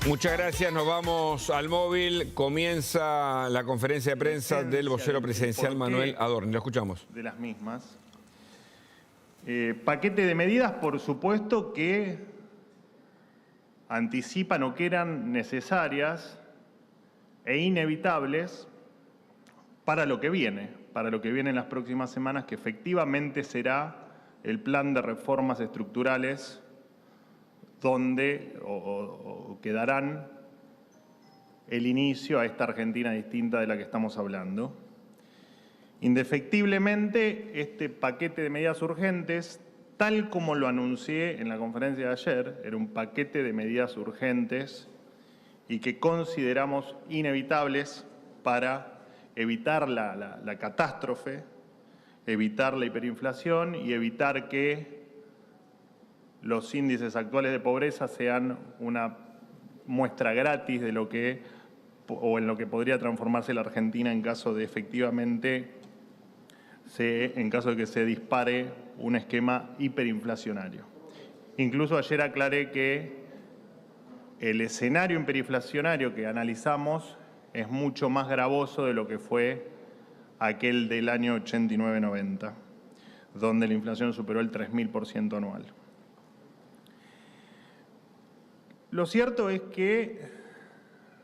Muchas gracias, nos vamos al móvil. Comienza la conferencia de prensa del vocero presidencial Manuel Adorni. Lo escuchamos. De las mismas. Paquete de medidas, por supuesto, que anticipan o que eran necesarias e inevitables para lo que viene en las próximas semanas, que efectivamente será el plan de reformas estructurales donde que darán el inicio a esta Argentina distinta de la que estamos hablando. Indefectiblemente, este paquete de medidas urgentes, tal como lo anuncié en la conferencia de ayer, era un paquete de medidas urgentes y que consideramos inevitables para evitar la catástrofe, evitar la hiperinflación y evitar que los índices actuales de pobreza sean una muestra gratis de lo que o en lo que podría transformarse la Argentina en caso de efectivamente en caso de que se dispare un esquema hiperinflacionario. Incluso ayer aclaré que el escenario hiperinflacionario que analizamos es mucho más gravoso de lo que fue aquel del año 89-90, donde la inflación superó el 3000% anual. Lo cierto es que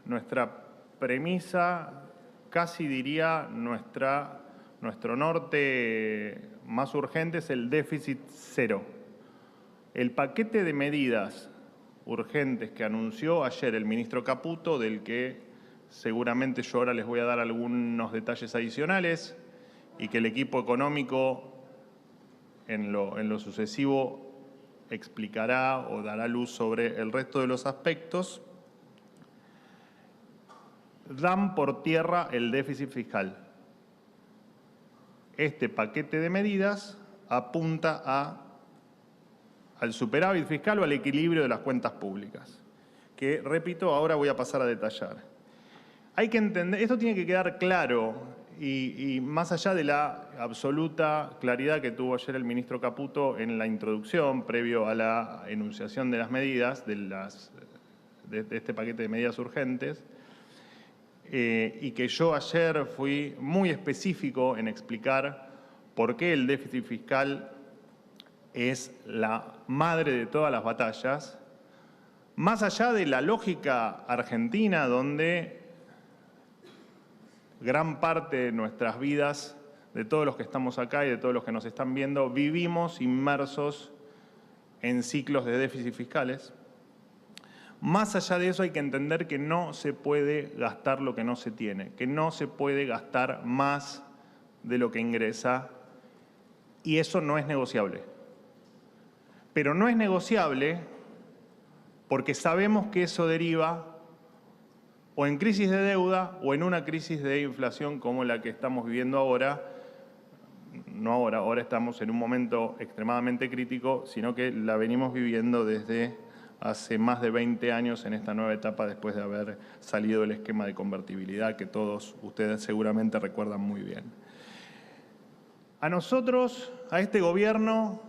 nuestra premisa, casi diría nuestro norte más urgente, es el déficit cero. El paquete de medidas urgentes que anunció ayer el ministro Caputo, del que seguramente yo ahora les voy a dar algunos detalles adicionales y que el equipo económico en lo sucesivo explicará o dará luz sobre el resto de los aspectos, dan por tierra el déficit fiscal. Este paquete de medidas apunta al superávit fiscal o al equilibrio de las cuentas públicas, que, repito, ahora voy a pasar a detallar. Hay que entender, esto tiene que quedar claro, y más allá de la absoluta claridad que tuvo ayer el ministro Caputo en la introducción, previo a la enunciación de las medidas, de este paquete de medidas urgentes, y que yo ayer fui muy específico en explicar por qué el déficit fiscal es la madre de todas las batallas, más allá de la lógica argentina donde gran parte de nuestras vidas, de todos los que estamos acá y de todos los que nos están viendo, vivimos inmersos en ciclos de déficit fiscales. Más allá de eso hay que entender que no se puede gastar lo que no se tiene, que no se puede gastar más de lo que ingresa y eso no es negociable. Pero no es negociable porque sabemos que eso deriva o en crisis de deuda o en una crisis de inflación como la que estamos viviendo ahora. No ahora estamos en un momento extremadamente crítico, sino que la venimos viviendo desde hace más de 20 años en esta nueva etapa después de haber salido del esquema de convertibilidad que todos ustedes seguramente recuerdan muy bien. A nosotros, a este gobierno,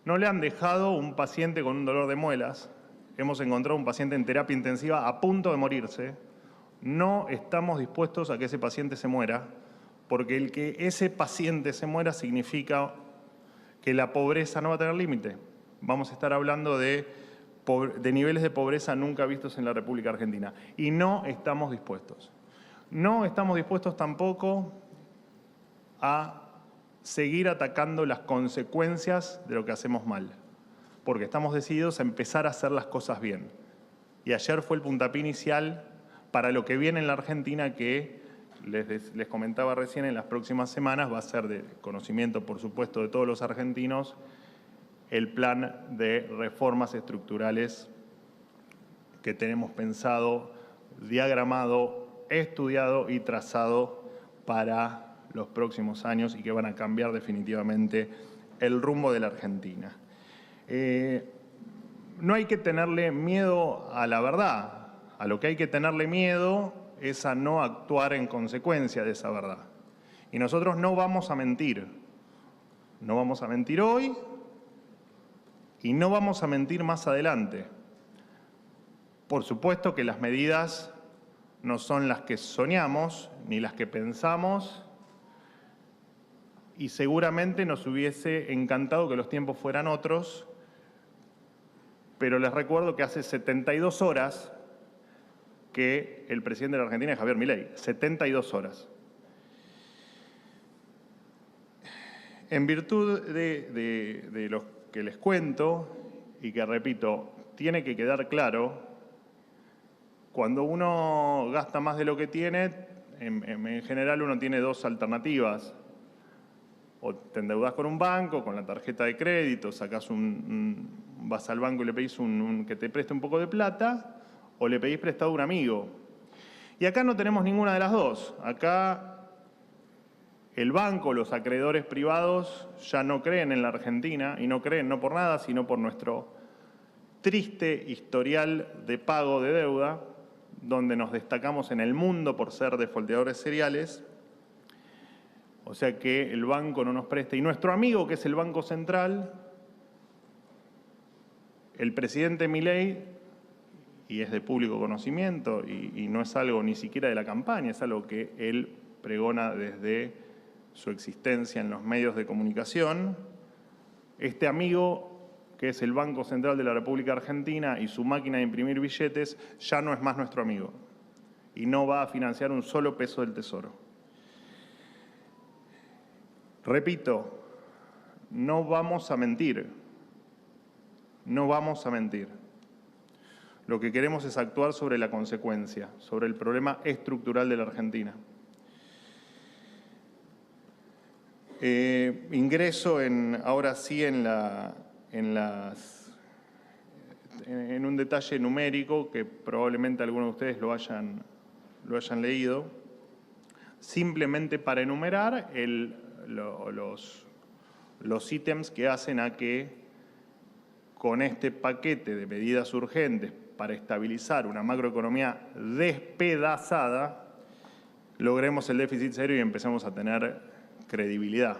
no le han dejado un paciente con un dolor de muelas. Hemos encontrado un paciente en terapia intensiva a punto de morirse. No estamos dispuestos a que ese paciente se muera, porque el que ese paciente se muera significa que la pobreza no va a tener límite. Vamos a estar hablando de niveles de pobreza nunca vistos en la República Argentina. Y no estamos dispuestos. No estamos dispuestos tampoco a seguir atacando las consecuencias de lo que hacemos mal, porque estamos decididos a empezar a hacer las cosas bien. Y ayer fue el puntapié inicial para lo que viene en la Argentina, que les comentaba recién, en las próximas semanas va a ser de conocimiento, por supuesto, de todos los argentinos, el plan de reformas estructurales que tenemos pensado, diagramado, estudiado y trazado para los próximos años y que van a cambiar definitivamente el rumbo de la Argentina. No hay que tenerle miedo a la verdad. A lo que hay que tenerle miedo es a no actuar en consecuencia de esa verdad. Y nosotros no vamos a mentir. No vamos a mentir hoy y no vamos a mentir más adelante. Por supuesto que las medidas no son las que soñamos ni las que pensamos, y seguramente nos hubiese encantado que los tiempos fueran otros, pero les recuerdo que hace 72 horas que el presidente de la Argentina es Javier Milei. 72 horas. En virtud de lo que les cuento, y que repito, tiene que quedar claro, cuando uno gasta más de lo que tiene, en general uno tiene dos alternativas. O te endeudás con un banco, con la tarjeta de crédito, vas al banco y le pedís que te preste un poco de plata, o le pedís prestado a un amigo. Y acá no tenemos ninguna de las dos. Acá el banco, los acreedores privados ya no creen en la Argentina, y no creen no por nada, sino por nuestro triste historial de pago de deuda, donde nos destacamos en el mundo por ser defolteadores seriales. O sea que el banco no nos presta. Y nuestro amigo, que es el Banco Central, el presidente Milei, y es de público conocimiento, y no es algo ni siquiera de la campaña, es algo que él pregona desde su existencia en los medios de comunicación. Este amigo, que es el Banco Central de la República Argentina y su máquina de imprimir billetes, ya no es más nuestro amigo y no va a financiar un solo peso del Tesoro. Repito, no vamos a mentir. No vamos a mentir. Lo que queremos es actuar sobre la consecuencia, sobre el problema estructural de la Argentina. Ingreso ahora sí en un detalle numérico que probablemente algunos de ustedes lo hayan leído, simplemente para enumerar los ítems que hacen a que con este paquete de medidas urgentes para estabilizar una macroeconomía despedazada, logremos el déficit cero y empecemos a tener credibilidad.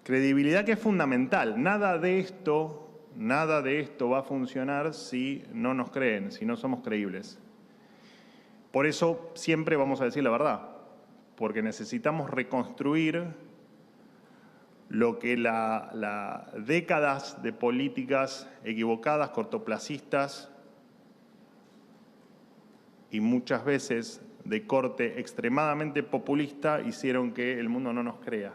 Credibilidad que es fundamental. Nada de esto va a funcionar si no nos creen, si no somos creíbles. Por eso siempre vamos a decir la verdad, porque necesitamos reconstruir lo que las décadas de políticas equivocadas, cortoplacistas y muchas veces de corte extremadamente populista hicieron que el mundo no nos crea.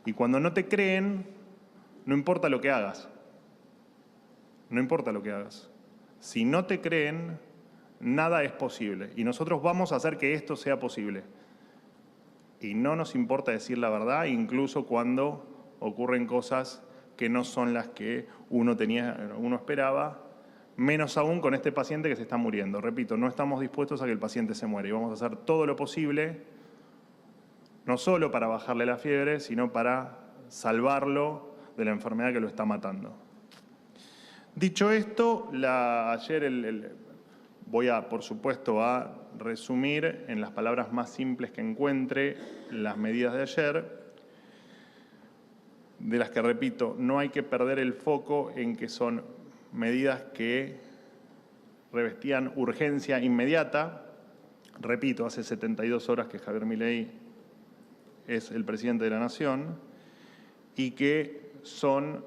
Y cuando no te creen, no importa lo que hagas. No importa lo que hagas. Si no te creen, nada es posible. Y nosotros vamos a hacer que esto sea posible. Y no nos importa decir la verdad, incluso cuando ocurren cosas que no son las que uno esperaba, menos aún con este paciente que se está muriendo. Repito, no estamos dispuestos a que el paciente se muera y vamos a hacer todo lo posible, no solo para bajarle la fiebre, sino para salvarlo de la enfermedad que lo está matando. Dicho esto, ayer voy por supuesto, a resumir en las palabras más simples que encuentre las medidas de ayer, de las que, repito, no hay que perder el foco en que son medidas que revestían urgencia inmediata. Repito, hace 72 horas que Javier Milei es el presidente de la Nación y que son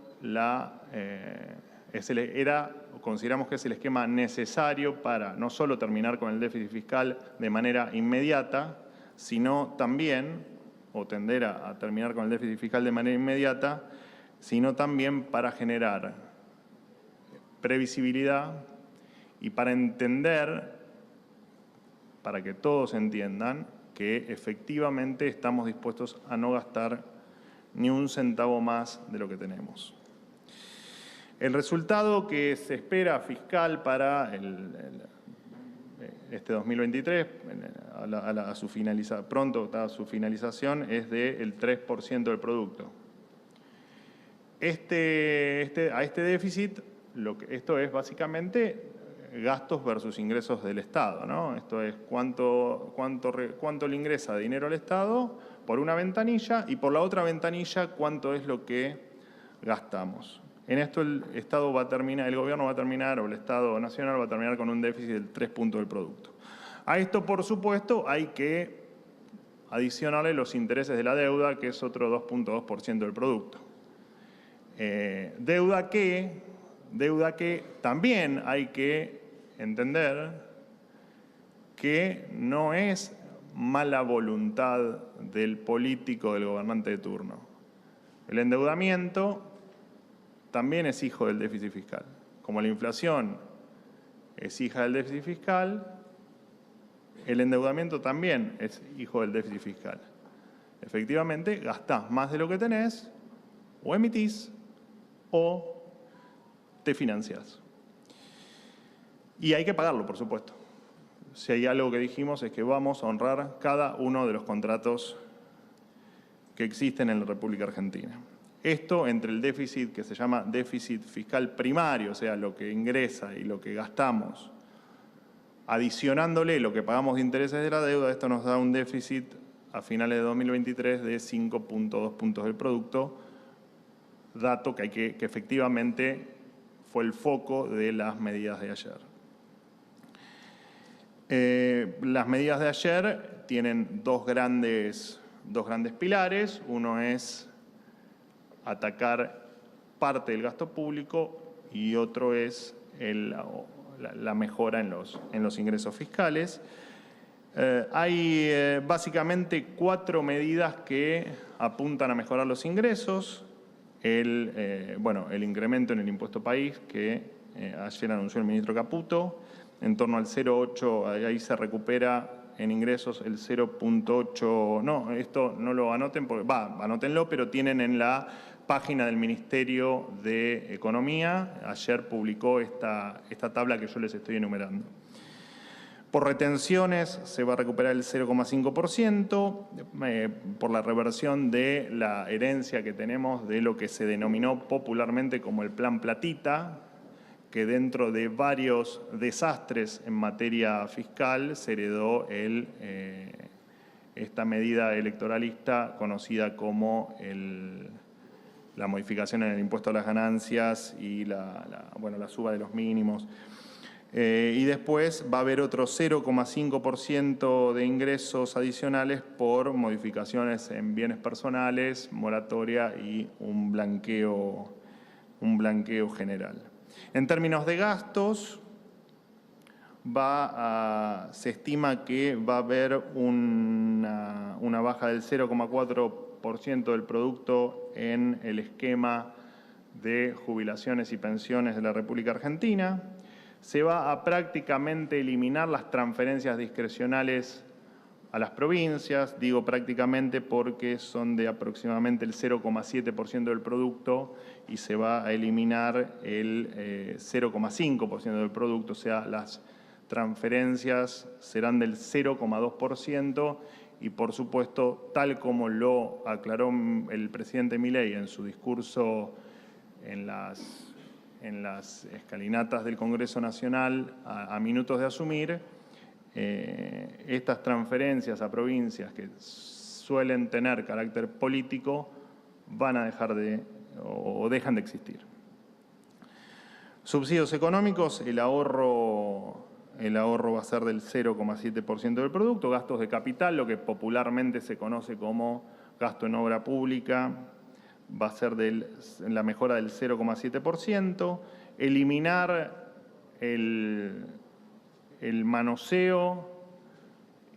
consideramos que es el esquema necesario para no solo terminar con el déficit fiscal de manera inmediata, sino también, o tender a terminar con el déficit fiscal de manera inmediata, sino también para generar previsibilidad y para entender, para que todos entiendan, que efectivamente estamos dispuestos a no gastar ni un centavo más de lo que tenemos. El resultado que se espera fiscal para este 2023, pronto a su finalización, es del 3% del producto. A este déficit, esto es básicamente gastos versus ingresos del Estado, ¿no? Esto es cuánto le ingresa de dinero al Estado por una ventanilla y por la otra ventanilla cuánto es lo que gastamos. En esto el Estado va a terminar, el gobierno va a terminar, o el Estado nacional va a terminar con un déficit del 3 puntos del producto. A esto, por supuesto, hay que adicionarle los intereses de la deuda, que es otro 2.2% del producto. Deuda que también hay que entender que no es mala voluntad del político, del gobernante de turno. El endeudamiento también es hijo del déficit fiscal. Como la inflación es hija del déficit fiscal, el endeudamiento también es hijo del déficit fiscal. Efectivamente, gastás más de lo que tenés, o emitís, o te financiás. Y hay que pagarlo, por supuesto. Si hay algo que dijimos es que vamos a honrar cada uno de los contratos que existen en la República Argentina. Esto entre el déficit que se llama déficit fiscal primario, o sea, lo que ingresa y lo que gastamos, adicionándole lo que pagamos de intereses de la deuda, esto nos da un déficit a finales de 2023 de 5.2 puntos del producto, dato que efectivamente fue el foco de las medidas de ayer. Las medidas de ayer tienen dos grandes pilares. Uno es atacar parte del gasto público y otro es la mejora en los ingresos fiscales. Hay básicamente 4 medidas que apuntan a mejorar los ingresos. El incremento en el impuesto país que ayer anunció el ministro Caputo, en torno al 0,8, ahí se recupera en ingresos el 0,8, no, esto no lo anoten, anótenlo, pero tienen en la página del Ministerio de Economía, ayer publicó esta tabla que yo les estoy enumerando. Por retenciones se va a recuperar el 0,5% por la reversión de la herencia que tenemos de lo que se denominó popularmente como el Plan Platita, que dentro de varios desastres en materia fiscal se heredó esta medida electoralista conocida como la modificación en el impuesto a las ganancias y la suba de los mínimos. Y después va a haber otro 0,5% de ingresos adicionales por modificaciones en bienes personales, moratoria y un blanqueo general. En términos de gastos, se estima que va a haber una baja del 0,4% del producto en el esquema de jubilaciones y pensiones de la República Argentina. Se va a prácticamente eliminar las transferencias discrecionales a las provincias. Digo prácticamente porque son de aproximadamente el 0,7% del producto y se va a eliminar el 0,5% del producto, o sea, las transferencias serán del 0,2% y, por supuesto, tal como lo aclaró el presidente Milei en su discurso en las escalinatas del Congreso Nacional a minutos de asumir, estas transferencias a provincias que suelen tener carácter político van a dejar o dejan de existir. Subsidios económicos, el ahorro va a ser del 0,7% del producto. Gastos de capital, lo que popularmente se conoce como gasto en obra pública, va a ser la mejora del 0,7%. Eliminar el manoseo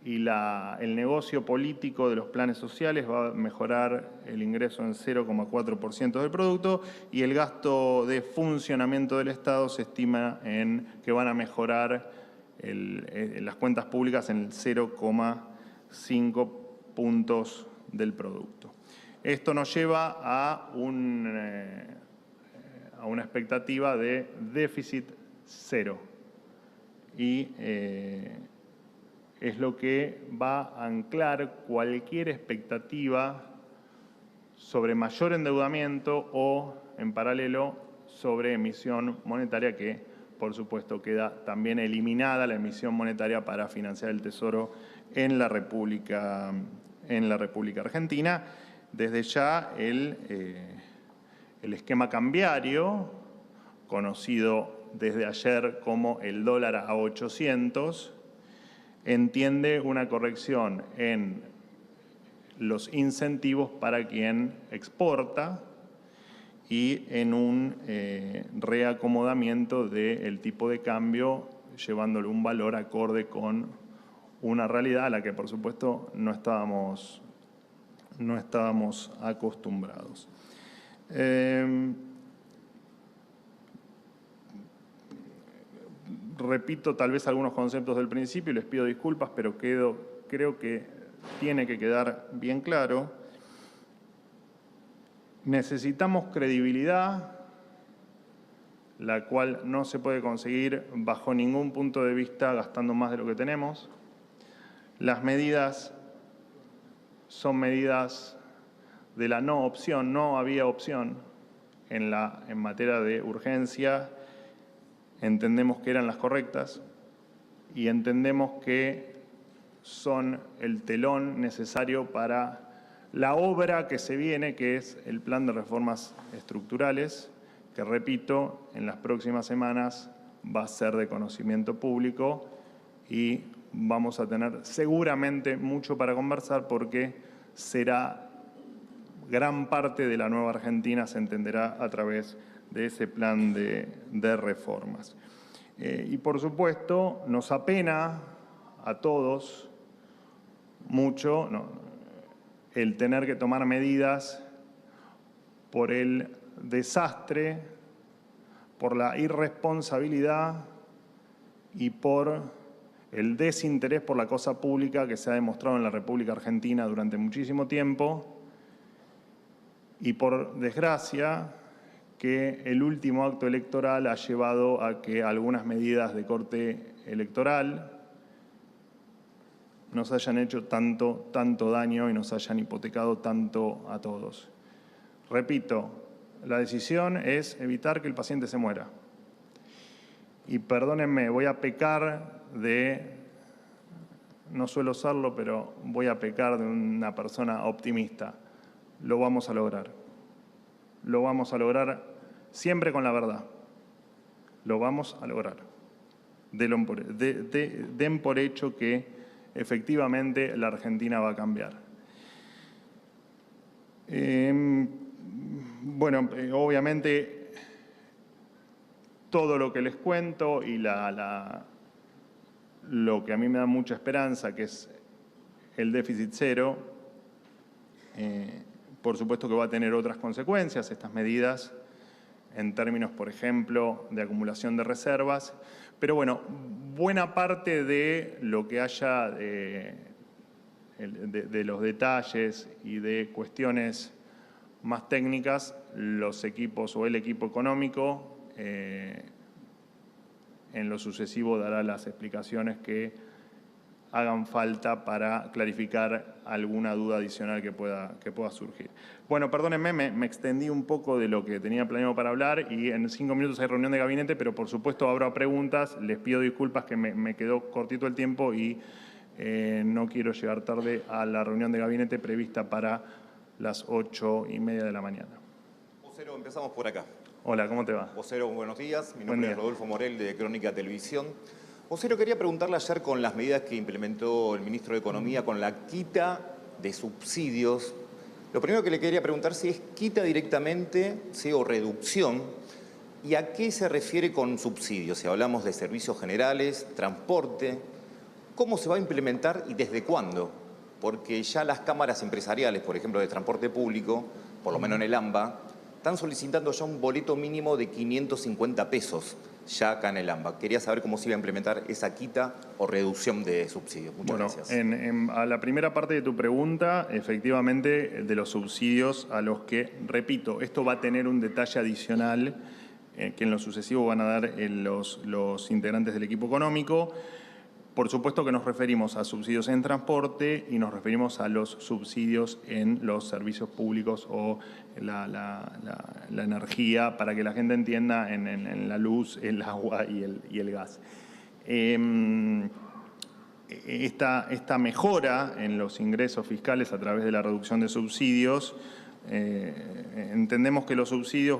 y el negocio político de los planes sociales va a mejorar el ingreso en 0,4% del producto y el gasto de funcionamiento del Estado se estima que van a mejorar las cuentas públicas en el 0,5 puntos del producto. Esto nos lleva a una expectativa de déficit cero. Y es lo que va a anclar cualquier expectativa sobre mayor endeudamiento o, en paralelo, sobre emisión monetaria, que por supuesto queda también eliminada la emisión monetaria para financiar el Tesoro en la República Argentina. Desde ya el el esquema cambiario, conocido desde ayer como el dólar a 800, entiende una corrección en los incentivos para quien exporta y en un reacomodamiento del tipo de cambio, llevándole un valor acorde con una realidad a la que, por supuesto, no estábamos acostumbrados. Repito tal vez algunos conceptos del principio y les pido disculpas, pero creo que tiene que quedar bien claro. Necesitamos credibilidad, la cual no se puede conseguir bajo ningún punto de vista gastando más de lo que tenemos. Las medidas son medidas de la no opción, no había opción en materia de urgencia. Entendemos que eran las correctas y entendemos que son el telón necesario para la obra que se viene, que es el plan de reformas estructurales, que, repito, en las próximas semanas va a ser de conocimiento público y vamos a tener seguramente mucho para conversar porque será gran parte de la nueva Argentina se entenderá a través de ese plan de reformas. Y por supuesto nos apena a todos mucho el tener que tomar medidas por el desastre, por la irresponsabilidad y por el desinterés por la cosa pública que se ha demostrado en la República Argentina durante muchísimo tiempo y, por desgracia, que el último acto electoral ha llevado a que algunas medidas de corte electoral nos hayan hecho tanto daño y nos hayan hipotecado tanto a todos. Repito, la decisión es evitar que el paciente se muera. Y perdónenme, voy a pecar no suelo serlo, pero voy a pecar de una persona optimista. Lo vamos a lograr. Lo vamos a lograr siempre con la verdad. Lo vamos a lograr. Den por hecho que efectivamente la Argentina va a cambiar. Bueno, obviamente todo lo que les cuento y lo que a mí me da mucha esperanza, que es el déficit cero, por supuesto que va a tener otras consecuencias, estas medidas, en términos, por ejemplo, de acumulación de reservas. Pero bueno, buena parte de lo que haya de los detalles y de cuestiones más técnicas, los equipos o el equipo económico en lo sucesivo dará las explicaciones que hagan falta para clarificar alguna duda adicional que pueda surgir. Bueno, perdónenme, me extendí un poco de lo que tenía planeado para hablar y en 5 minutos hay reunión de gabinete, pero por supuesto abro a preguntas. Les pido disculpas que me quedó cortito el tiempo y no quiero llegar tarde a la reunión de gabinete prevista para las 8:30 de la mañana. Vocero, empezamos por acá. Hola, ¿cómo te va? Vocero, buenos días. Mi nombre es Rodolfo Morel, de Crónica Televisión. Vocero, quería preguntarle ayer con las medidas que implementó el ministro de Economía con la quita de subsidios. Lo primero que le quería preguntar si es quita directamente, ¿sí? O reducción. ¿Y a qué se refiere con subsidios? Si hablamos de servicios generales, transporte, ¿cómo se va a implementar y desde cuándo? Porque ya las cámaras empresariales, por ejemplo, de transporte público, por lo menos en el AMBA, están solicitando ya un boleto mínimo de 550 pesos ya acá en el AMBA. Quería saber cómo se iba a implementar esa quita o reducción de subsidios. Muchas gracias. A la primera parte de tu pregunta, efectivamente, de los subsidios a los que, repito, esto va a tener un detalle adicional que en lo sucesivo van a dar los integrantes del equipo económico. Por supuesto que nos referimos a subsidios en transporte y nos referimos a los subsidios en los servicios públicos o la energía, para que la gente entienda, en la luz, el agua y el gas. Esta mejora en los ingresos fiscales a través de la reducción de subsidios entendemos que los subsidios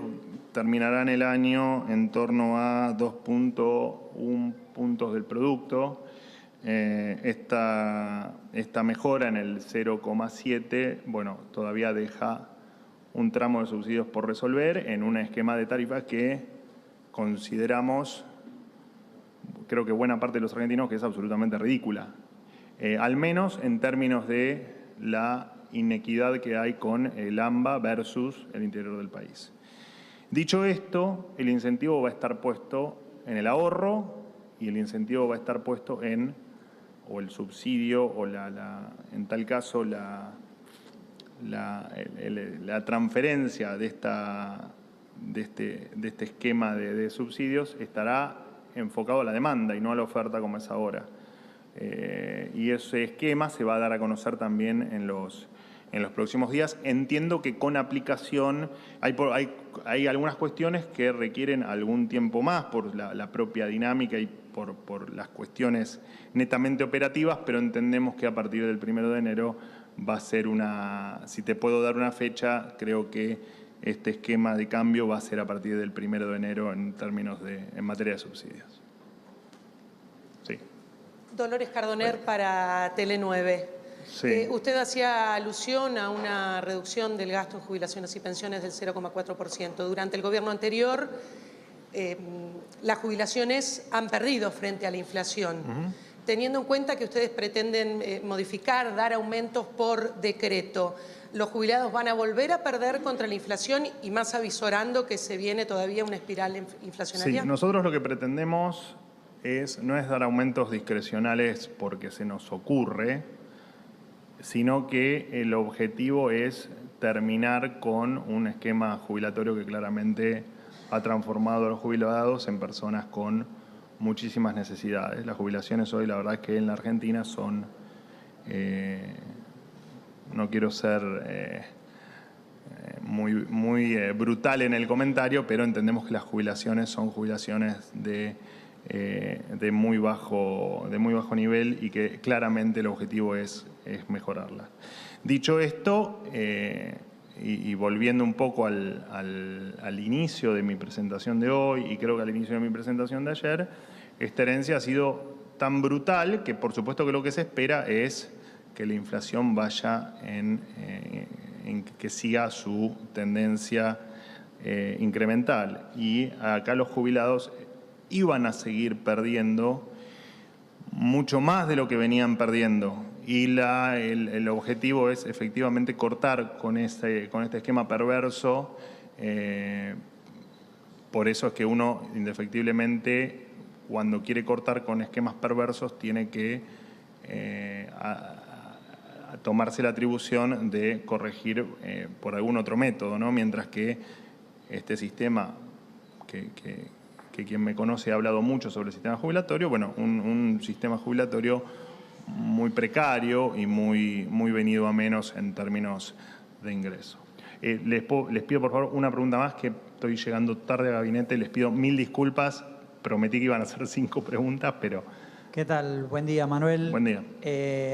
terminarán el año en torno a 2.1 puntos del producto. Esta mejora en el 0,7, bueno, todavía deja un tramo de subsidios por resolver en un esquema de tarifas que consideramos, creo que buena parte de los argentinos, que es absolutamente ridícula. Al menos en términos de la inequidad que hay con el AMBA versus el interior del país. Dicho esto, el incentivo va a estar puesto en el ahorro y el incentivo va a estar puesto en, o el subsidio, o en tal caso la transferencia de este esquema de subsidios estará enfocado a la demanda y no a la oferta como es ahora. Y ese esquema se va a dar a conocer también en los próximos días. Entiendo que con aplicación hay algunas cuestiones que requieren algún tiempo más por la propia dinámica y por las cuestiones netamente operativas, pero entendemos que a partir del 1 de enero va a ser si te puedo dar una fecha, creo que este esquema de cambio va a ser a partir del 1 de enero en materia de subsidios. Sí. Dolores Cardoner para Tele9. Sí. Usted hacía alusión a una reducción del gasto en jubilaciones y pensiones del 0,4%. Durante el gobierno anterior, las jubilaciones han perdido frente a la inflación. Teniendo en cuenta que ustedes pretenden modificar, dar aumentos por decreto, ¿los jubilados van a volver a perder contra la inflación y más avisorando que se viene todavía una espiral inflacionaria? Sí, nosotros lo que pretendemos no es dar aumentos discrecionales porque se nos ocurre, sino que el objetivo es terminar con un esquema jubilatorio que claramente ha transformado a los jubilados en personas con muchísimas necesidades. Las jubilaciones hoy, la verdad es que en la Argentina son, no quiero ser muy brutal en el comentario, pero entendemos que las jubilaciones son jubilaciones de muy bajo nivel y que claramente el objetivo es mejorarlas. Dicho esto, y volviendo un poco al inicio de mi presentación de hoy y creo que al inicio de mi presentación de ayer, esta herencia ha sido tan brutal que por supuesto que lo que se espera es que la inflación vaya en que siga su tendencia incremental. Y acá los jubilados iban a seguir perdiendo mucho más de lo que venían perdiendo. Y el objetivo es efectivamente cortar con este esquema perverso. Por eso es que uno, indefectiblemente, cuando quiere cortar con esquemas perversos, tiene que tomarse la atribución de corregir por algún otro método, ¿no? Mientras que este sistema, que quien me conoce ha hablado mucho sobre el sistema jubilatorio, bueno, un sistema jubilatorio muy precario y muy venido a menos en términos de ingreso. Les pido por favor una pregunta más, que estoy llegando tarde al gabinete, les pido 1000 disculpas, prometí que iban a ser 5 preguntas, pero... ¿Qué tal? Buen día, Manuel. Buen día.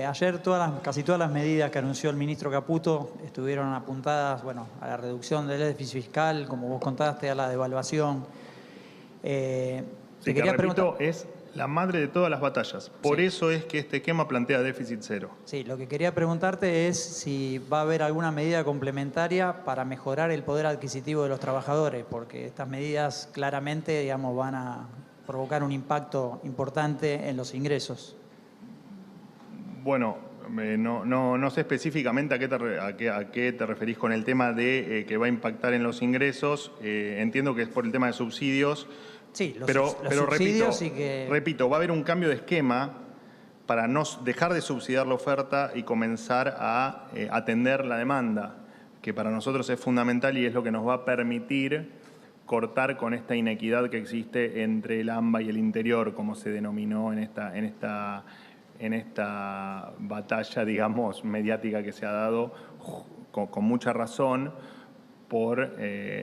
Ayer casi todas las medidas que anunció el ministro Caputo estuvieron apuntadas, bueno, a la reducción del déficit fiscal, como vos contaste, a la devaluación. Sí, que repito, es la madre de todas las batallas. Por eso es que este esquema plantea déficit cero. Sí, lo que quería preguntarte es si va a haber alguna medida complementaria para mejorar el poder adquisitivo de los trabajadores, porque estas medidas claramente, digamos, van a provocar un impacto importante en los ingresos. Bueno, no sé específicamente a qué te referís con el tema de que va a impactar en los ingresos. Entiendo que es por el tema de subsidios. Sí, pero subsidios repito, va a haber un cambio de esquema para no dejar de subsidiar la oferta y comenzar a atender la demanda, que para nosotros es fundamental y es lo que nos va a permitir cortar con esta inequidad que existe entre el AMBA y el interior, como se denominó en esta batalla, digamos, mediática que se ha dado con mucha razón por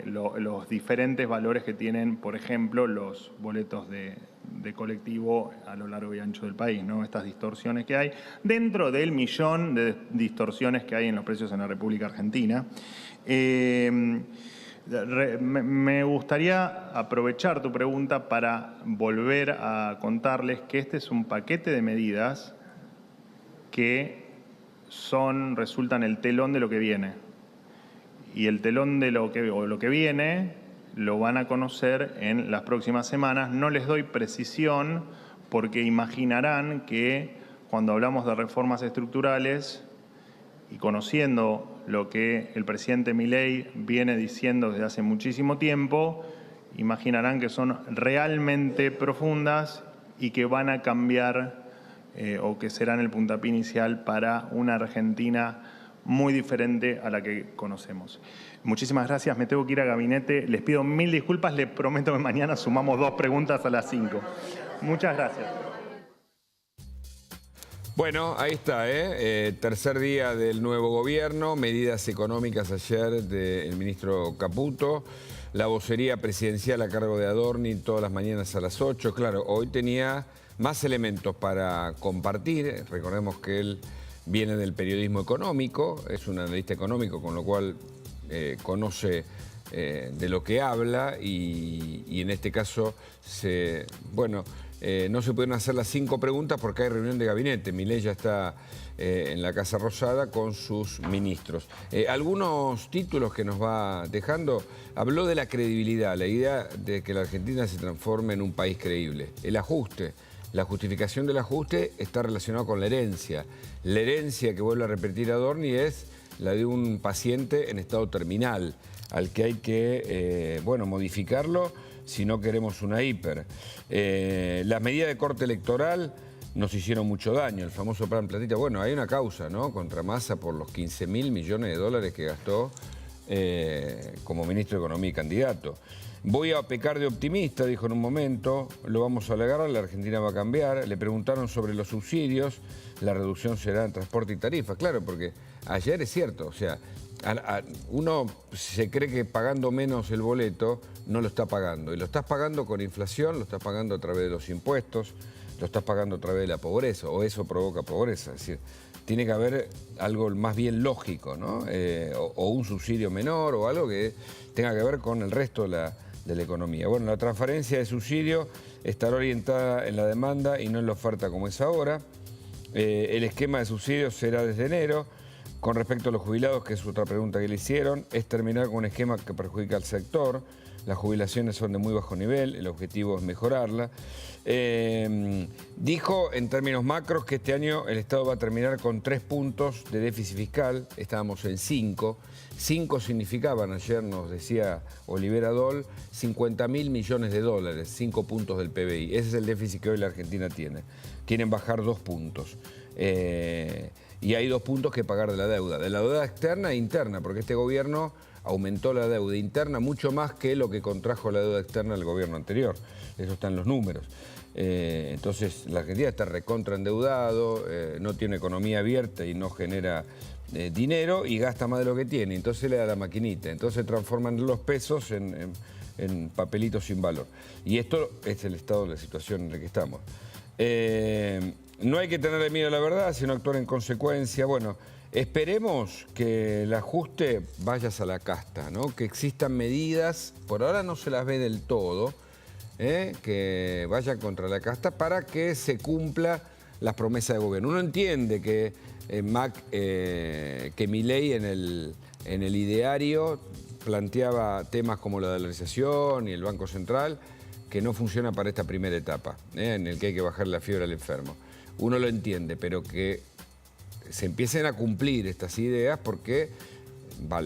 los diferentes valores que tienen, por ejemplo, los boletos de de colectivo a lo largo y ancho del país, ¿no? Estas distorsiones que hay dentro del millón de distorsiones que hay en los precios en la República Argentina. Me gustaría aprovechar tu pregunta para volver a contarles que este es un paquete de medidas que resultan el telón de lo que viene. Y el telón de lo que viene lo van a conocer en las próximas semanas. No les doy precisión porque imaginarán que cuando hablamos de reformas estructurales y conociendo lo que el presidente Milei viene diciendo desde hace muchísimo tiempo, imaginarán que son realmente profundas y que van a cambiar o que serán el puntapié inicial para una Argentina muy diferente a la que conocemos. Muchísimas gracias, me tengo que ir a gabinete. Les pido 1000 disculpas, les prometo que mañana sumamos 2 preguntas a las 5. Muchas gracias. Bueno, ahí está, tercer día del nuevo gobierno, medidas económicas ayer del ministro Caputo, la vocería presidencial a cargo de Adorni todas las mañanas a las 8. Claro, hoy tenía más elementos para compartir. Recordemos que él viene del periodismo económico, es un analista económico, con lo cual conoce de lo que habla y en este caso no se pueden hacer las 5 preguntas porque hay reunión de gabinete. Milei ya está en la Casa Rosada con sus ministros. Algunos títulos que nos va dejando. Habló de la credibilidad, la idea de que la Argentina se transforme en un país creíble. El ajuste, la justificación del ajuste está relacionado con la herencia. La herencia que vuelve a repetir Adorni es la de un paciente en estado terminal, al que hay que modificarlo si no queremos una hiper. Las medidas de corte electoral nos hicieron mucho daño, el famoso plan platita. Bueno, hay una causa, ¿no?, contra Massa por los 15.000 millones de dólares que gastó como ministro de Economía y candidato. Voy a pecar de optimista, dijo en un momento, lo vamos a alegar, la Argentina va a cambiar. Le preguntaron sobre los subsidios, la reducción será en transporte y tarifas. Claro, porque ayer es cierto, o sea, uno se cree que pagando menos el boleto no lo está pagando. Y lo estás pagando con inflación, lo estás pagando a través de los impuestos, lo estás pagando a través de la pobreza, o eso provoca pobreza. Es decir, tiene que haber algo más bien lógico, ¿no? O un subsidio menor o algo que tenga que ver con el resto de la economía. Bueno, la transferencia de subsidio estará orientada en la demanda y no en la oferta como es ahora. El esquema de subsidios será desde enero. Con respecto a los jubilados, que es otra pregunta que le hicieron, es terminar con un esquema que perjudica al sector. Las jubilaciones son de muy bajo nivel, el objetivo es mejorarla. Dijo en términos macros que este año el Estado va a terminar con 3 puntos de déficit fiscal, estábamos en 5. 5 significaban, ayer nos decía Olivera Dol, 50.000 millones de dólares, 5 puntos del PBI. Ese es el déficit que hoy la Argentina tiene. Quieren bajar 2 puntos. Y hay 2 puntos que pagar de la deuda externa e interna, porque este gobierno aumentó la deuda interna mucho más que lo que contrajo la deuda externa del gobierno anterior. Eso está en los números. Entonces, la Argentina está recontraendeudado, no tiene economía abierta y no genera dinero y gasta más de lo que tiene. Entonces le da la maquinita. Entonces transforman los pesos en papelitos sin valor. Y esto es el estado de la situación en la que estamos. No hay que tenerle miedo a la verdad, sino actuar en consecuencia. Bueno, esperemos que el ajuste vaya a la casta, ¿no? Que existan medidas, por ahora no se las ve del todo, que vayan contra la casta para que se cumpla las promesas de gobierno. Uno entiende que Milei en el ideario planteaba temas como la dolarización y el Banco Central, que no funciona para esta primera etapa, en el que hay que bajar la fiebre al enfermo. Uno lo entiende, pero que se empiecen a cumplir estas ideas porque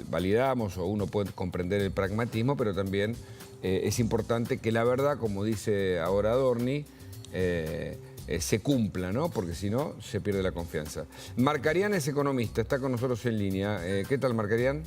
validamos o uno puede comprender el pragmatismo, pero también es importante que la verdad, como dice ahora Adorni, se cumpla, ¿no? Porque si no, se pierde la confianza. Marcarián es economista, está con nosotros en línea. ¿Qué tal, Marcarián?